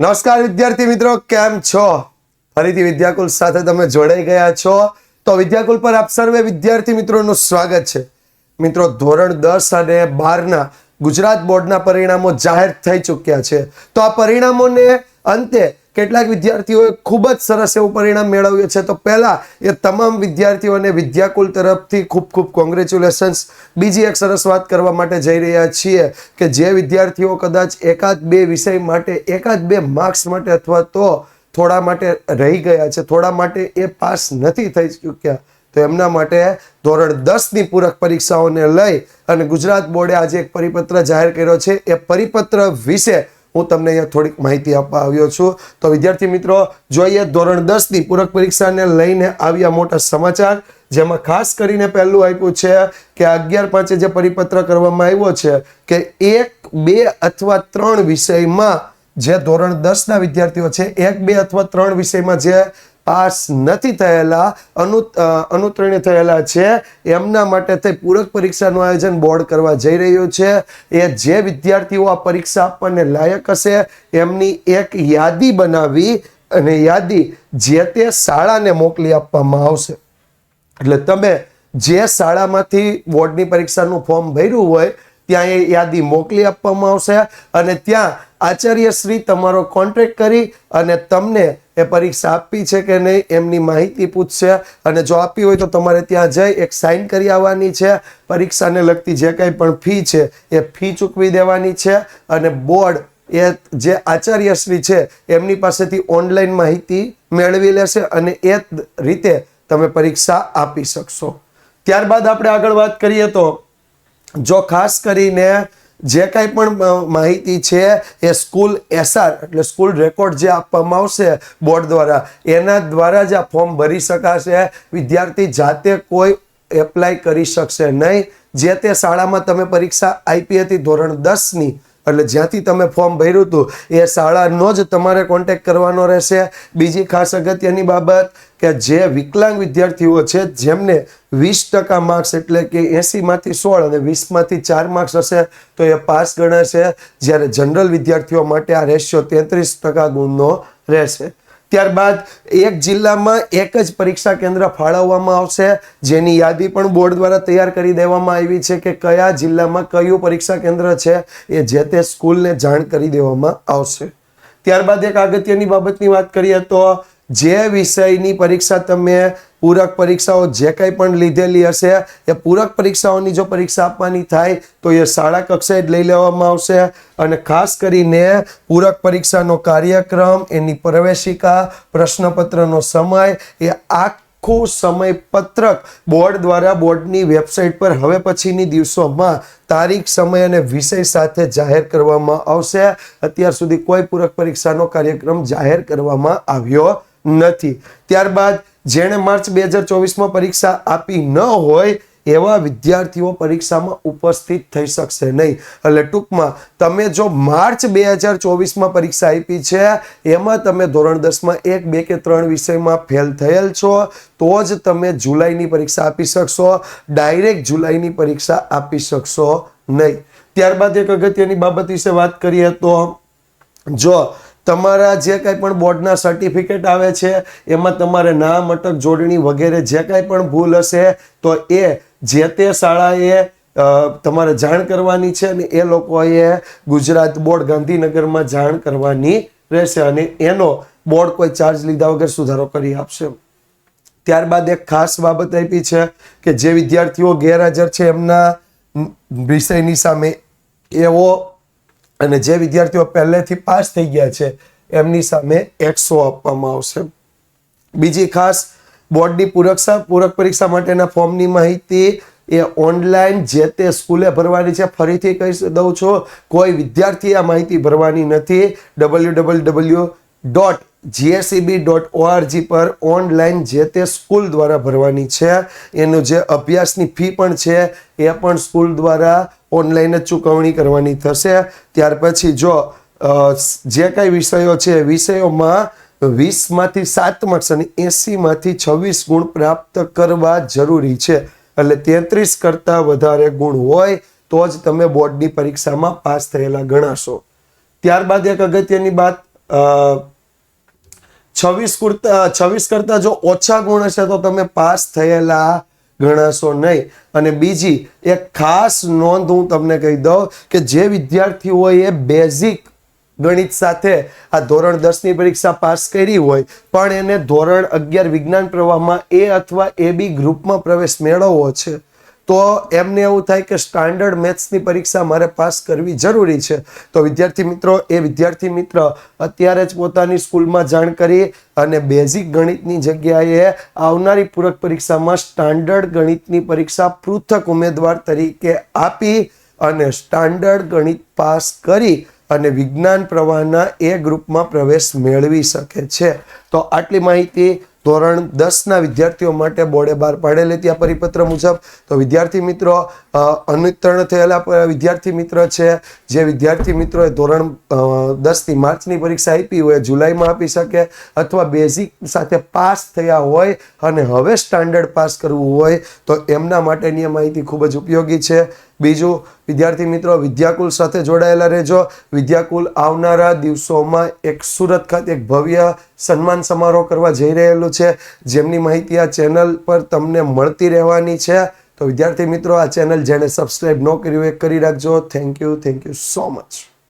નમસ્કાર વિદ્યાર્થી મિત્રો, કેમ છો? ફરીથી વિદ્યાકુલ સાથે તમે જોડાઈ ગયા છો. તો વિદ્યાકુલ પર આપ સર્વે વિદ્યાર્થી મિત્રોનું સ્વાગત છે. મિત્રો, ધોરણ 10 અને 12 ગુજરાત બોર્ડના પરિણામો જાહેર થઈ ચૂક્યા છે. તો આ પરિણામોને અંતે કેટલાક વિદ્યાર્થીઓએ ખૂબ જ સરસ એવું પરિણામ મેળવ્યું છે. તો પહેલા એ તમામ વિદ્યાર્થીઓને વિદ્યાકુલ તરફથી ખૂબ ખૂબ કોંગ્રેચ્યુલેશન્સ. બીજી એક સરસ વાત કરવા માટે જઈ રહ્યા છીએ કે જે વિદ્યાર્થીઓ કદાચ એકાદ બે વિષય માટે, એકાદ બે માર્ક્સ માટે અથવા તો થોડા માટે રહી ગયા છે, થોડા માટે એ પાસ નથી થઈ ચૂક્યા, તો એમના માટે ધોરણ 10ની પૂરક પરીક્ષાઓને લઈ અને ગુજરાત બોર્ડે આજે એક પરિપત્ર જાહેર કર્યો છે. એ પરિપત્ર વિશે હું તમને અહીંયા થોડીક માહિતી આપવા આવ્યો છું. તો વિદ્યાર્થી મિત્રો, જોઈએ ધોરણ 10ની પૂરક પરીક્ષાને લઈને આવ્યા મોટા સમાચાર, જેમાં ખાસ કરીને પહેલું આપ્યું છે કે 11/5 જે પરિપત્ર કરવામાં આવ્યો છે કે 1, 2 અથવા 3 વિષયમાં જે ધોરણ 10ના વિદ્યાર્થીઓ છે, 1, 2 અથવા 3 વિષયમાં જે પાસ નથી થયેલા, અનુત્તીર્ણ થયેલા છે, એમના માટે થઈ પૂરક પરીક્ષાનું આયોજન બોર્ડ કરવા જઈ રહ્યું છે. એ જે વિદ્યાર્થીઓ આ પરીક્ષા આપવાને લાયક હશે એમની એક યાદી બનાવી અને યાદી જે તે શાળાને મોકલી આપવામાં આવશે. એટલે તમે જે શાળામાંથી બોર્ડની પરીક્ષાનું ફોર્મ ભર્યું હોય ત્યાં એ યાદી મોકલી આપવામાં આવશે અને ત્યાં આચાર્યશ્રી તમારો કોન્ટેક્ટ કરી અને તમને એ પરીક્ષા આપી છે કે નહીં એમની માહિતી પૂછશે અને જો આપી હોય તો તમારે ત્યાં જઈ એક સાઇન કરી આવવાની છે. પરીક્ષાને લગતી જે કંઈ પણ ફી છે એ ફી ચૂકવી દેવાની છે અને બોર્ડ એ જે આચાર્યશ્રી છે એમની પાસેથી ઓનલાઈન માહિતી મેળવી લેશે અને એ રીતે તમે પરીક્ષા આપી શકશો. ત્યારબાદ આપણે આગળ વાત કરીએ તો જો ખાસ કરીને જે કાંઈ પણ માહિતી છે એ સ્કૂલ એસઆર એટલે સ્કૂલ રેકોર્ડ જે આપવામાં આવશે બોર્ડ દ્વારા, એના દ્વારા જ આ ફોર્મ ભરી શકાશે. વિદ્યાર્થી જાતે કોઈ એપ્લાય કરી શકશે નહીં. જે તે શાળામાં તમે પરીક્ષા આપી હતી ધોરણ 10ની, એટલે જ્યાંથી તમે ફોર્મ ભર્યું હતું એ શાળાનો જ તમારે કોન્ટેક્ટ કરવાનો રહેશે. બીજી ખાસ અગત્યની બાબત કે જે વિકલાંગ વિદ્યાર્થીઓ છે જેમને 20% માર્ક્સ એટલે કે 80માંથી 16 અને 20માંથી 4 માર્ક્સ હશે તો એ પાસ ગણાશે, જ્યારે જનરલ વિદ્યાર્થીઓ માટે આ રેશિયો 33% ગુણનો રહેશે. ત્યારબાદ એક જિલ્લામાં એક જ પરીક્ષા કેન્દ્ર ફાળવવામાં આવશે, જેની યાદી પણ બોર્ડ દ્વારા તૈયાર કરી દેવામાં આવી છે કે કયા જિલ્લામાં કયું પરીક્ષા કેન્દ્ર છે એ જે તે સ્કૂલને જાણ કરી દેવામાં આવશે. ત્યારબાદ એક અગત્યની બાબતની વાત કરીએ તો જે વિષયની પરીક્ષા તમે પૂરક પરીક્ષાઓ જે કંઈ પણ લીધેલી હશે એ પૂરક પરીક્ષાઓની જો પરીક્ષા આપવાની થાય તો એ શાળા કક્ષાએ જ લઈ લેવામાં આવશે અને ખાસ કરીને પૂરક પરીક્ષાનો કાર્યક્રમ, એની પ્રવેશિકા, પ્રશ્નપત્રનો સમય, એ આખું સમયપત્રક બોર્ડ દ્વારા બોર્ડની વેબસાઇટ પર હવે પછીની દિવસોમાં તારીખ, સમય અને વિષય સાથે જાહેર કરવામાં આવશે. અત્યાર સુધી કોઈ પૂરક પરીક્ષાનો કાર્યક્રમ જાહેર કરવામાં આવ્યો નથી. ત્યારબાદ જેણે માર્ચ 2024માં પરીક્ષા આપી ન હોય એવા વિદ્યાર્થીઓ પરીક્ષામાં ઉપસ્થિત થઈ શકશે નહીં. એટલે ટૂંકમાં તમે જો માર્ચ 2024માં પરીક્ષા આપી છે એમાં તમે ધોરણ 10માં 1, 2 કે 3 વિષયમાં ફેલ થયેલ છો તો જ તમે જુલાઈની પરીક્ષા આપી શકશો. ડાયરેક્ટ જુલાઈની પરીક્ષા આપી શકશો નહીં. ત્યારબાદ એક અગત્યની બાબત વિશે વાત કરીએ તો જો તમારા જે કાંઈ પણ બોર્ડના સર્ટિફિકેટ આવે છે એમાં તમારે નામ, અટક, જોડણી વગેરે જે કાંઈ પણ ભૂલ હશે તો એ જે તે શાળાએ તમારે જાણ કરવાની છે અને એ લોકોએ ગુજરાત બોર્ડ ગાંધીનગરમાં જાણ કરવાની રહેશે અને એનો બોર્ડ કોઈ ચાર્જ લીધા વગર સુધારો કરી આપશે. ત્યારબાદ એક ખાસ બાબત આપી છે કે જે વિદ્યાર્થીઓ ગેરહાજર છે એમના વિષયની સામે એવો અને જે વિદ્યાર્થીઓ પહેલેથી પાસ થઈ ગયા છે એમની સામે 100 આપવામાં આવશે. બીજી ખાસ બોર્ડની પૂરક પરીક્ષા માટેના ફોર્મની માહિતી એ ઓનલાઈન જે તે સ્કૂલે ભરવાની છે. ફરીથી કહી દઉં છું, કોઈ વિદ્યાર્થી આ માહિતી ભરવાની નથી. www.gseb.org પર ઓનલાઈન જે તે સ્કૂલ દ્વારા ભરવાની છે. એનું જે અભ્યાસની ફી પણ છે એ પણ સ્કૂલ દ્વારા ઓનલાઈન જ ચૂકવણી કરવાની થશે. ત્યાર પછી જો જે કાંઈ વિષયો છે વિષયોમાં 20માંથી 7 માર્ક્સ અને 80માંથી 26 ગુણ પ્રાપ્ત કરવા જરૂરી છે. એટલે 33 કરતાં વધારે ગુણ હોય તો જ તમે બોર્ડની પરીક્ષામાં પાસ થયેલા ગણાશો. ત્યારબાદ એક અગત્યની 26 કરતા જો ઓછા ગુણ હશે તો તમે પાસ થયેલા ગણાશો નહીં. અને બીજી એક ખાસ નોંધ હું તમને કહી દઉં કે જે વિદ્યાર્થીઓએ બેઝિક ગણિત સાથે આ ધોરણ 10 ની પરીક્ષા પાસ કરી હોય પણ એને ધોરણ 11 વિજ્ઞાન પ્રવાહમાં એ અથવા AB ગ્રુપમાં પ્રવેશ મેળવવો છે તો એમને એવું થાય કે સ્ટાન્ડર્ડ મેથ્સની પરીક્ષા મારે પાસ કરવી જરૂરી છે. તો વિદ્યાર્થી મિત્ર અત્યારે જ પોતાની સ્કૂલમાં જાણ કરી અને બેઝિક ગણિતની જગ્યાએ આવનારી પૂરક પરીક્ષામાં સ્ટાન્ડર્ડ ગણિતની પરીક્ષા પૃથક ઉમેદવાર તરીકે આપી અને સ્ટાન્ડર્ડ ગણિત પાસ કરી અને વિજ્ઞાન પ્રવાહના એ ગ્રુપમાં પ્રવેશ મેળવી શકે છે. તો આટલી માહિતી ધોરણ 10 ના વિદ્યાર્થીઓ માટે બોર્ડે બહાર પાડેલી ત્યાં પરિપત્ર મુજબ. તો વિદ્યાર્થી મિત્રો અનુત્તીર્ણ થયેલા વિદ્યાર્થી મિત્ર છે જે વિદ્યાર્થી મિત્રોએ ધોરણ 10 ની માર્ચની પરીક્ષા આપી હોય જુલાઈમાં આપી શકે અથવા બેઝિક સાથે પાસ થયા હોય અને હવે સ્ટાન્ડર્ડ પાસ કરવું હોય તો એમના માટેની આ માહિતી ખૂબ જ ઉપયોગી છે. બીજું વિદ્યાર્થી મિત્રો વિદ્યાકુલ સાથે જોડાયેલા રહેજો. વિદ્યાકુલ આવનારા દિવસોમાં એક સુરત ખાતે એક ભવ્ય સન્માન સમારોહ કરવા જઈ રહેલું છે જેમની માહિતી આ ચેનલ પર તમને મળતી રહેવાની છે. તો વિદ્યાર્થી મિત્રો આ ચેનલ જેણે સબસ્ક્રાઇબ ન કર્યું એ કરી રાખજો. Thank you so much.